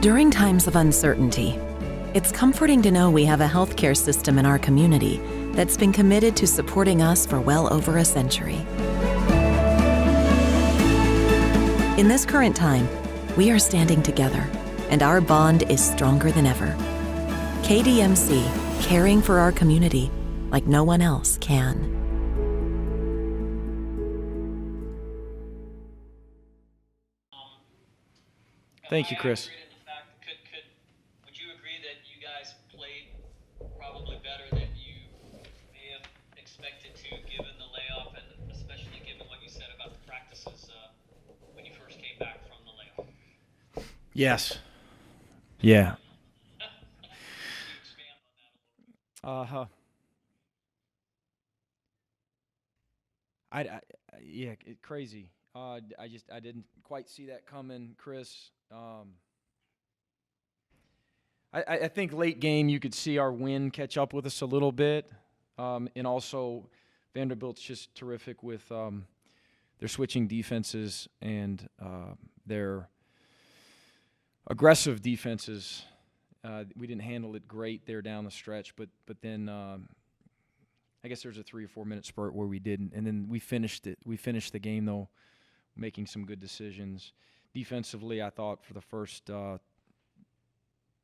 During times of uncertainty, it's comforting to know we have a healthcare system in our community that's been committed to supporting us for well over a century. In this current time, we are standing together, and our bond is stronger than ever. KDMC, caring for our community like no one else can. Thank you, Chris. Would you agree that you guys played probably better than you may have expected to, given the layoff, and especially given what you said about the practices when you first came back from the layoff? Yes. Yeah. Crazy. I didn't quite see that coming, Chris. I think late game you could see our win catch up with us a little bit, and also Vanderbilt's just terrific with their switching defenses and their aggressive defenses. We didn't handle it great there down the stretch, but then I guess there's a 3 or 4 minute spurt where we didn't, and then we finished it. We finished the game though, making some good decisions. Defensively, I thought for the first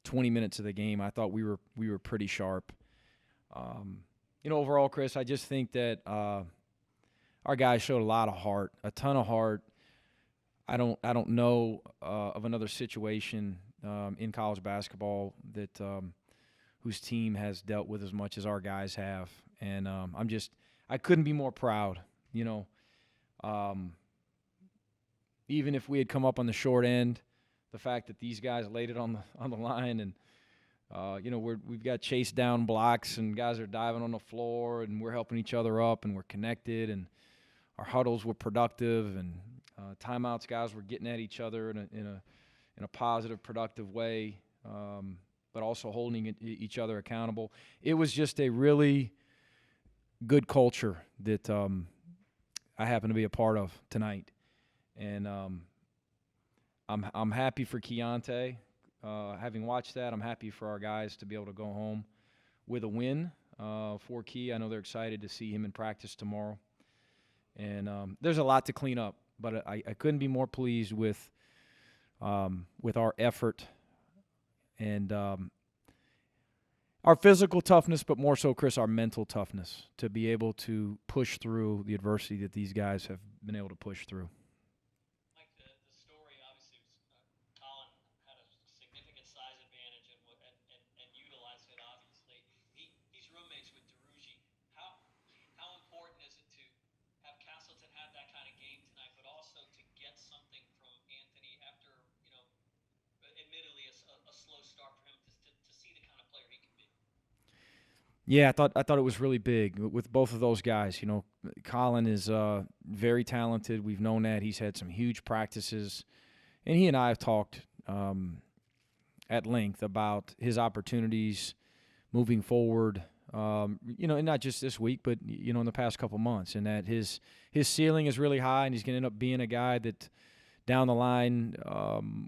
20 minutes of the game, I thought we were pretty sharp. Overall, Chris, I just think that our guys showed a lot of heart, a ton of heart. I don't know of another situation in college basketball that whose team has dealt with as much as our guys have, and I couldn't be more proud. Even if we had come up on the short end, the fact that these guys laid it on the line, and we've got chase down blocks and guys are diving on the floor, and we're helping each other up, and we're connected, and our huddles were productive, and timeouts, guys were getting at each other in a positive, productive way, but also holding each other accountable. It was just a really good culture that I happen to be a part of tonight, and I'm happy for Keyontae. Having watched that, I'm happy for our guys to be able to go home with a win for Key. I know they're excited to see him in practice tomorrow. And there's a lot to clean up, but I couldn't be more pleased with our effort and our physical toughness, but more so, Chris, our mental toughness to be able to push through the adversity that these guys have been able to push through. Yeah, I thought it was really big with both of those guys. Colin is very talented. We've known that. He's had some huge practices, and he and I have talked at length about his opportunities moving forward. And not just this week, but in the past couple months, and that his ceiling is really high, and he's going to end up being a guy that down the line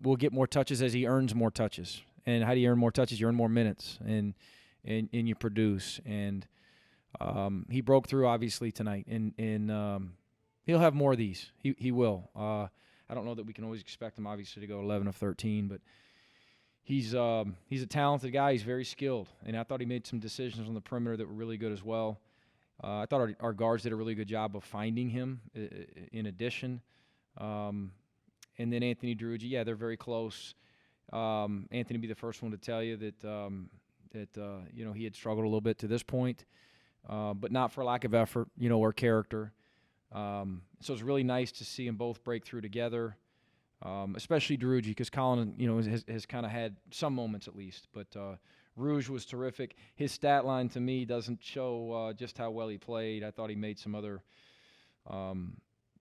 will get more touches as he earns more touches. And how do you earn more touches? You earn more minutes, and you produce. And he broke through, obviously, tonight. And he'll have more of these. He will. I don't know that we can always expect him, obviously, to go 11 of 13. But he's a talented guy. He's very skilled. And I thought he made some decisions on the perimeter that were really good as well. I thought our guards did a really good job of finding him in addition. And then Anthony Drugi, they're very close. Anthony would be the first one to tell you that he had struggled a little bit to this point, but not for lack of effort, or character. So it's really nice to see them both break through together, especially Drugi, because Colin, has kind of had some moments at least. But Rouge was terrific. His stat line to me doesn't show just how well he played. I thought he made some other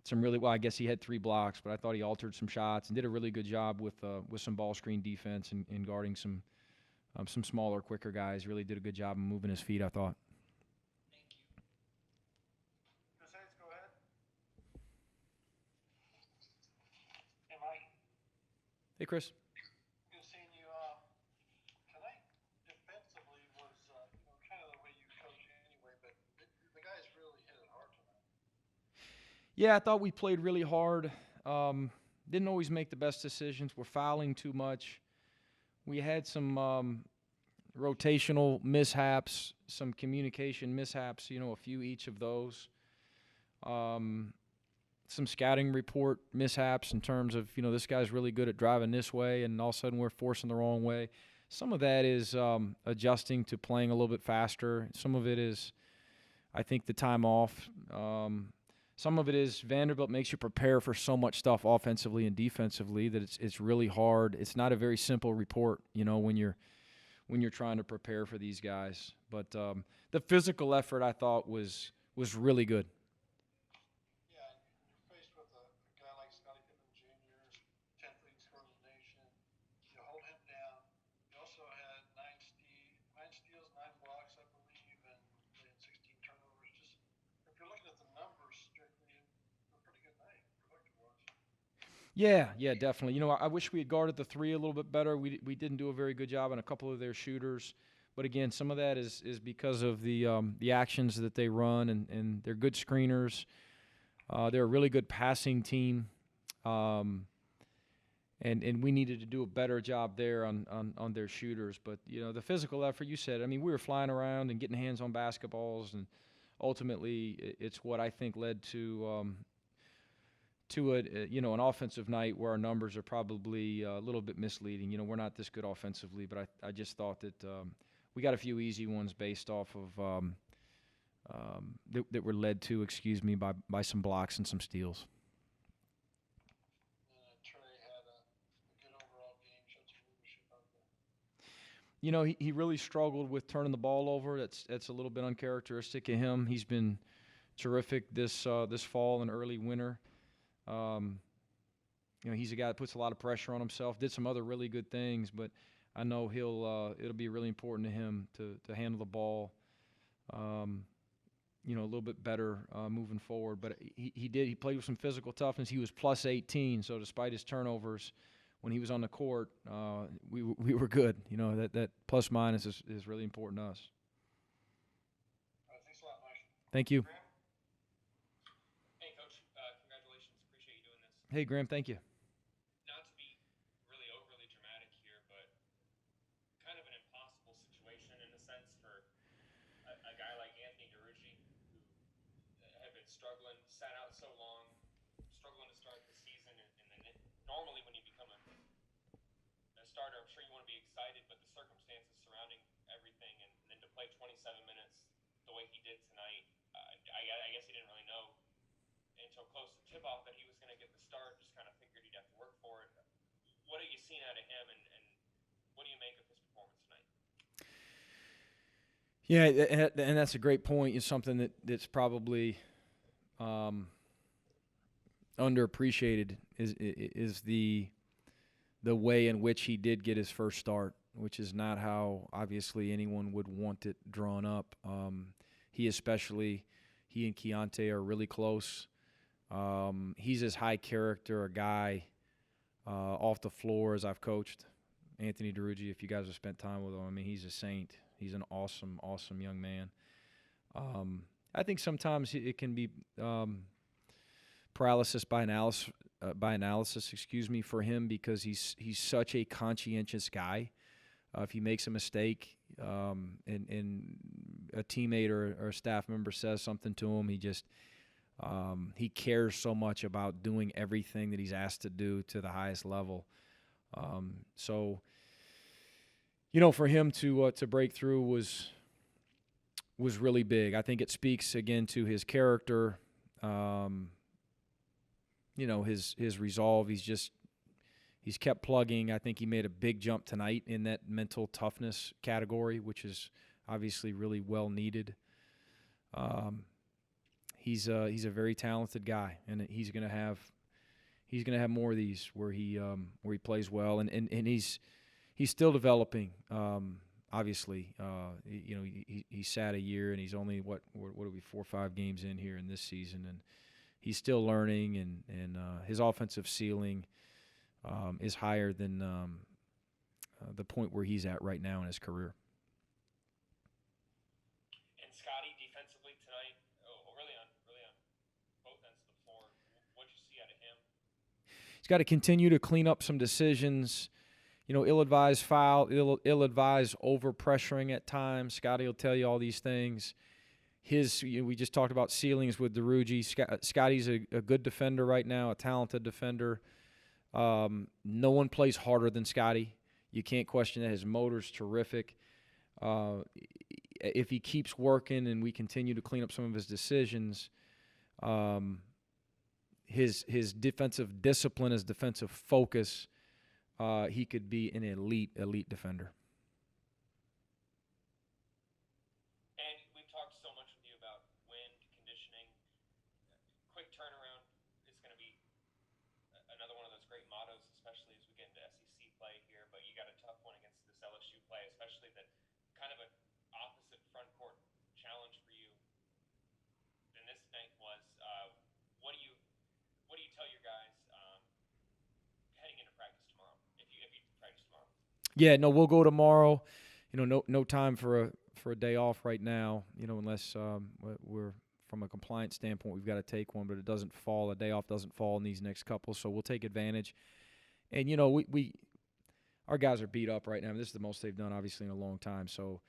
some really well. I guess he had 3 blocks, but I thought he altered some shots and did a really good job with some ball screen defense and guarding some smaller, quicker guys. Really did a good job of moving his feet, I thought. Thank you. Go ahead. Hey, Mike. Hey, Chris. Good seeing you. Tonight defensively was kind of the way you coach anyway, but the guys really hit it hard tonight. Yeah, I thought we played really hard. Didn't always make the best decisions. We're fouling too much. We had some rotational mishaps, some communication mishaps, a few each of those. Some scouting report mishaps in terms of, this guy's really good at driving this way, and all of a sudden we're forcing the wrong way. Some of that is adjusting to playing a little bit faster. Some of it is, I think, the time off. Some of it is Vanderbilt makes you prepare for so much stuff offensively and defensively that it's really hard. It's not a very simple report, when you're trying to prepare for these guys. But the physical effort, I thought, was really good. Yeah, you're faced with a guy like Scotty Pippen Jr., 10th leading scorer in the nation. You hold him down. You also had 9 steals, 9 blocks, I believe, and they had 16 turnovers. Just if you're looking at the numbers strictly, it was a pretty good night, productive-wise. Yeah, definitely. I wish we had guarded the three a little bit better. We didn't do a very good job on a couple of their shooters. But again, some of that is because of the actions that they run, and they're good screeners. They're a really good passing team, and we needed to do a better job there on their shooters. But the physical effort, you said. I mean, we were flying around and getting hands on basketballs, and ultimately, it's what I think led to an offensive night where our numbers are probably a little bit misleading. We're not this good offensively, but I just thought that we got a few easy ones based off of that were led to, by some blocks and some steals. Trey had a good overall game, showed some leadership out there. He really struggled with turning the ball over. That's a little bit uncharacteristic of him. He's been terrific this fall and early winter. He's a guy that puts a lot of pressure on himself. Did some other really good things, but I know it'll be really important to him to handle the ball, a little bit better moving forward. But he played with some physical toughness. He was plus 18, so despite his turnovers, when he was on the court, we were good. That plus minus is really important to us. All right, thanks a lot, Mike. Thank you. Hey, Coach, congratulations. Appreciate you doing this. Hey, Graham, thank you. Not to be really overly dramatic here, but kind of an impossible situation in a sense for a guy like Anthony DeRucci, who had been struggling, sat out so long, struggling to start the season, and then normally when you become a starter, I'm sure you want to be excited, but the circumstances surrounding everything, and then to play 27 minutes the way he did tonight, I guess he didn't really know until close to tip-off that he was going to get the start, just kind of figured he'd have to work for it. What have you seen out of him, and what do you make of his performance tonight? Yeah, and that's a great point. It's something that's probably underappreciated is the way in which he did get his first start, which is not how obviously anyone would want it drawn up. He and Keyontae are really close. He's as high character a guy off the floor as I've coached. Anthony DeRucci, if you guys have spent time with him, I mean, he's a saint. He's an awesome, awesome young man. I think sometimes it can be paralysis by analysis, for him, because he's such a conscientious guy. If he makes a mistake and a teammate or a staff member says something to him, he cares so much about doing everything that he's asked to do to the highest level. So for him to break through was really big. I think it speaks again to his character, his resolve. He's kept plugging. I think he made a big jump tonight in that mental toughness category, which is obviously really well needed. He's a very talented guy, and he's gonna have more of these where he plays well, and he's still developing. Obviously, he sat a year, and he's only what are we 4 or 5 games in here in this season, and he's still learning, and his offensive ceiling is higher than the point where he's at right now in his career. And Scotty, defensively tonight, really on both ends of the floor, what did you see out of him? He's got to continue to clean up some decisions. Ill-advised foul, ill-advised over-pressuring at times. Scotty will tell you all these things. We just talked about ceilings with DeRuggi. Scotty's a good defender right now, a talented defender. No one plays harder than Scotty. You can't question that. His motor's terrific. If he keeps working and we continue to clean up some of his decisions, his defensive discipline, his defensive focus, he could be an elite defender. And we've talked so much with you about wind conditioning. Quick turnaround is going to be another one of those great mottos, especially as we get into SEC play here. But you got a tough one against this LSU play, especially that kind of an opposite front court challenge for you than this night was. What do you tell your guys heading into practice tomorrow? If you practice tomorrow. Yeah, no, we'll go tomorrow. No time for a day off right now. Unless we're from a compliance standpoint, we've got to take one, but a day off doesn't fall in these next couple, so we'll take advantage. And our guys are beat up right now. This is the most they've done, obviously, in a long time. So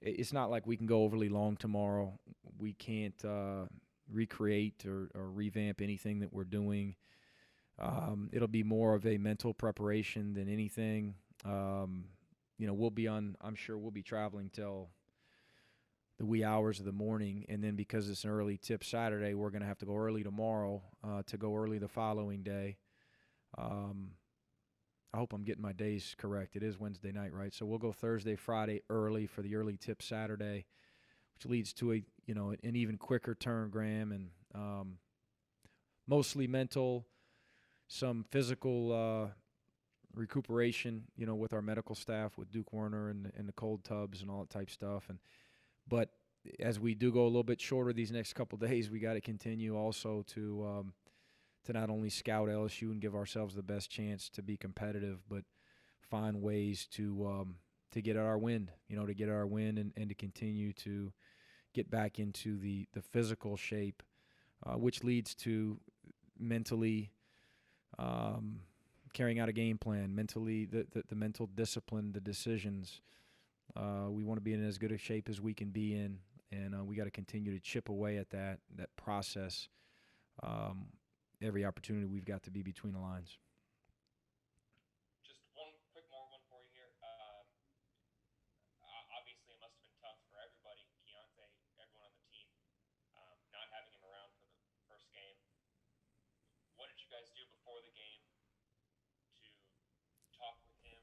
it's not like we can go overly long tomorrow. We can't recreate or revamp anything that we're doing. It'll be more of a mental preparation than anything. I'm sure we'll be traveling till the wee hours of the morning, and then because it's an early tip Saturday, we're going to have to go early tomorrow to go early the following day. I hope I'm getting my days correct. It is Wednesday night, right? So we'll go Thursday, Friday early for the early tip Saturday, which leads to an even quicker turn, Graham, and mostly mental, some physical recuperation, with our medical staff, with Duke Werner and the cold tubs and all that type stuff. But as we do go a little bit shorter these next couple of days, we got to continue also to not only scout LSU and give ourselves the best chance to be competitive, but find ways to get at our wind, and to continue to get back into the physical shape, which leads to mentally carrying out a game plan, mentally the mental discipline, the decisions. We want to be in as good a shape as we can be in, and we got to continue to chip away at that process. Every opportunity we've got to be between the lines. Just one quick more one for you here. Obviously, it must have been tough for everybody, Keyontae, everyone on the team, not having him around for the first game. What did you guys do before the game to talk with him,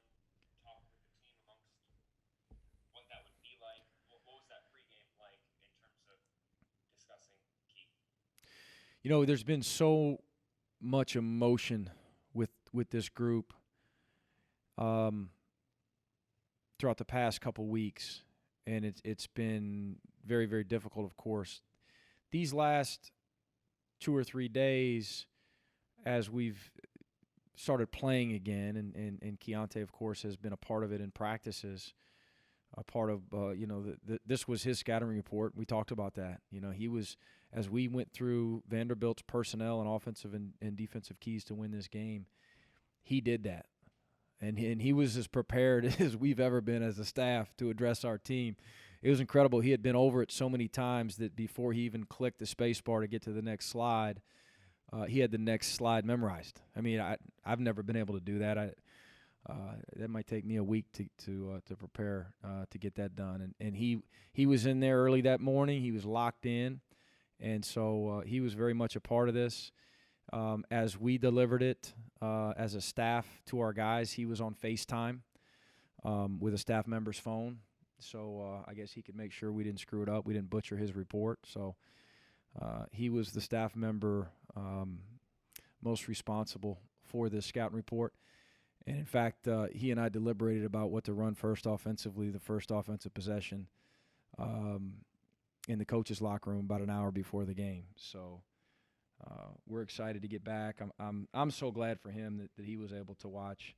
talk with the team amongst what that would be like? What was that pregame like in terms of discussing Key? There's been so much emotion with this group throughout the past couple weeks, and it's been very, very difficult, of course. These last 2 or 3 days, as we've started playing again, and Keyontae, of course, has been a part of it in practices, a part of, this was his scouting report. We talked about that. He was, as we went through Vanderbilt's personnel and offensive and defensive keys to win this game, he did that. And he was as prepared as we've ever been as a staff to address our team. It was incredible. He had been over it so many times that before he even clicked the space bar to get to the next slide, he had the next slide memorized. I mean, I've never been able to do that. That might take me a week to prepare to get that done. And he was in there early that morning. He was locked in, and so he was very much a part of this. As we delivered it as a staff to our guys, he was on FaceTime with a staff member's phone. So I guess he could make sure we didn't screw it up. We didn't butcher his report. So he was the staff member most responsible for this scouting report. And, in fact, he and I deliberated about what to run first offensively, the first offensive possession, in the coach's locker room about an hour before the game. So we're excited to get back. I'm so glad for him that he was able to watch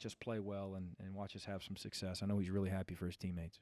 us play well and watch us have some success. I know he's really happy for his teammates.